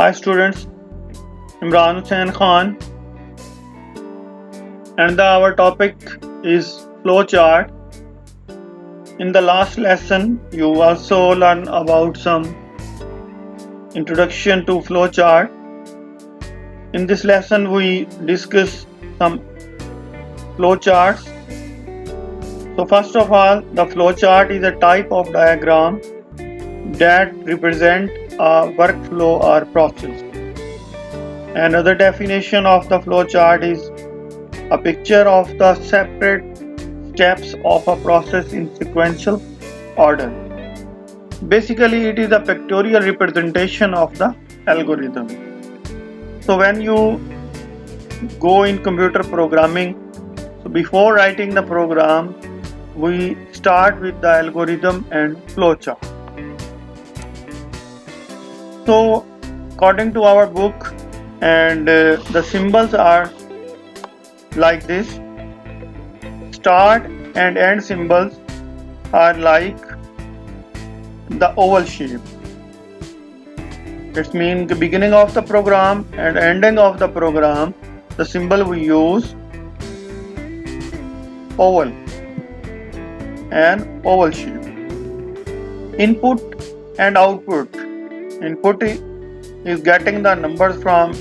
Hi students, Imran Hussain Khan, and our topic is flowchart. In the last lesson, you also learned about some introduction to flowchart. In this lesson, we discuss some flowcharts. So first of all, the flowchart is a type of diagram that represent a workflow or process. Another definition of the flowchart is a picture of the separate steps of a process in sequential order. Basically, it is a pictorial representation of the algorithm. So when you go in computer programming, so before writing the program, we start with the algorithm and flowchart. So according to our book, and the symbols are like this. Start and end symbols are like the oval shape. It means the beginning of the program and ending of the program. The symbol we use oval and oval shape. Input and output. Input is getting the numbers from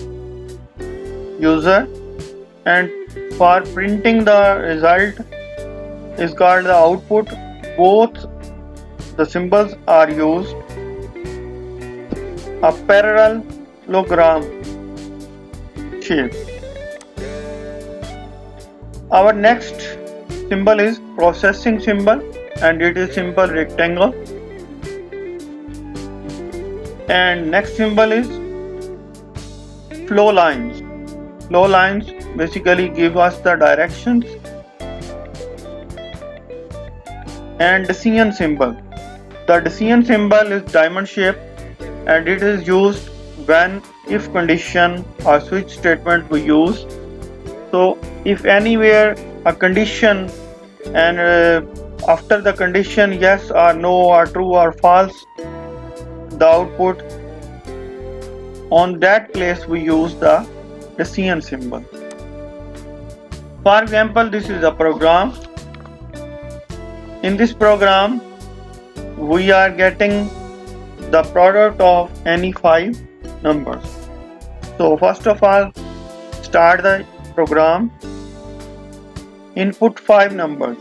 user, and for printing the result is called the output. Both the symbols are used. A parallelogram shape. Our next symbol is processing symbol, and it is simple rectangle. And next symbol is flow lines. Flow lines basically give us the directions. And decision symbol. The decision symbol is diamond shape, and it is used when if condition or switch statement we use. So if anywhere a condition, and after the condition yes or no or true or false, the output, on that place we use the decision symbol. For example, this is a program. In this program, we are getting the product of any 5 numbers. So first of all, start the program. Input 5 numbers.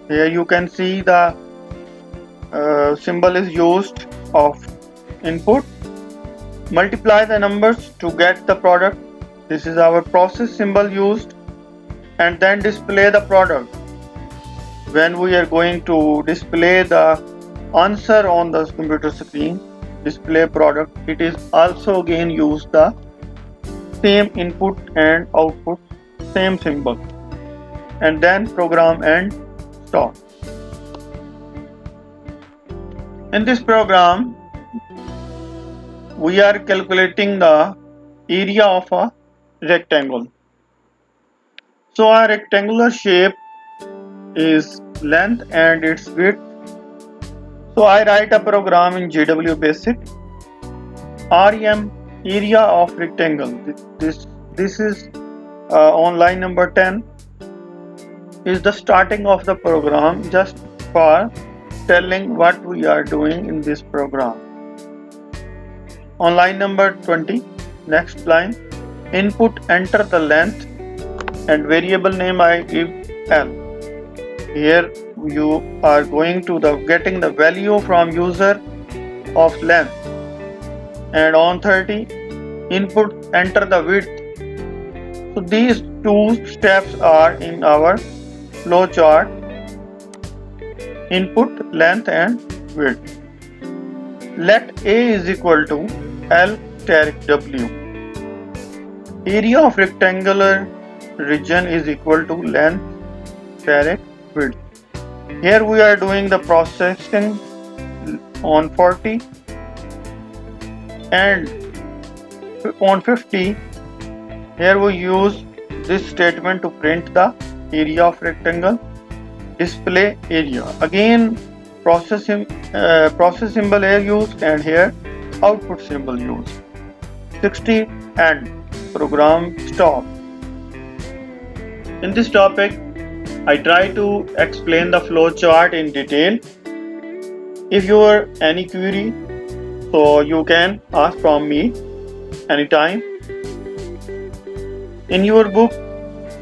Here you can see the symbol is used of input. Multiply the numbers to get the product. This is our process symbol used, and then display the product. When we are going to display the answer on the computer screen, display product, it is also again use the same input and output, same symbol, and then program and stop. In this program, we are calculating the area of a rectangle. So our rectangular shape is length and its width. So I write a program in GW Basic. REM, area of rectangle. This is on line number 10 is the starting of the program, just for telling what we are doing in this program. On line number 20, next line, input, enter the length, and variable name I give L. Here you are going to getting the value from user of length. And on 30, input, enter the width. So these 2 steps are in our flowchart: input, length and width. Let A is equal to L caret W. Area of rectangular region is equal to length caret width. Here we are doing the processing on 40, and on 50, here we use this statement to print the area of rectangle. Display area. Again, process symbol here used, and here output symbol used. 60 and program stop. In this topic, I try to explain the flowchart in detail. If you have any query, so you can ask from me anytime. In your book,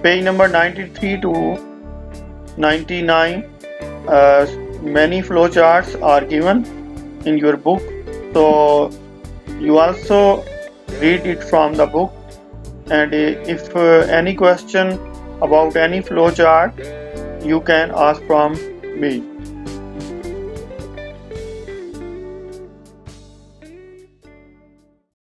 page number 93 to 99, many flowcharts are given in your book, so you also read it from the book, and if any question about any flowchart, you can ask from me.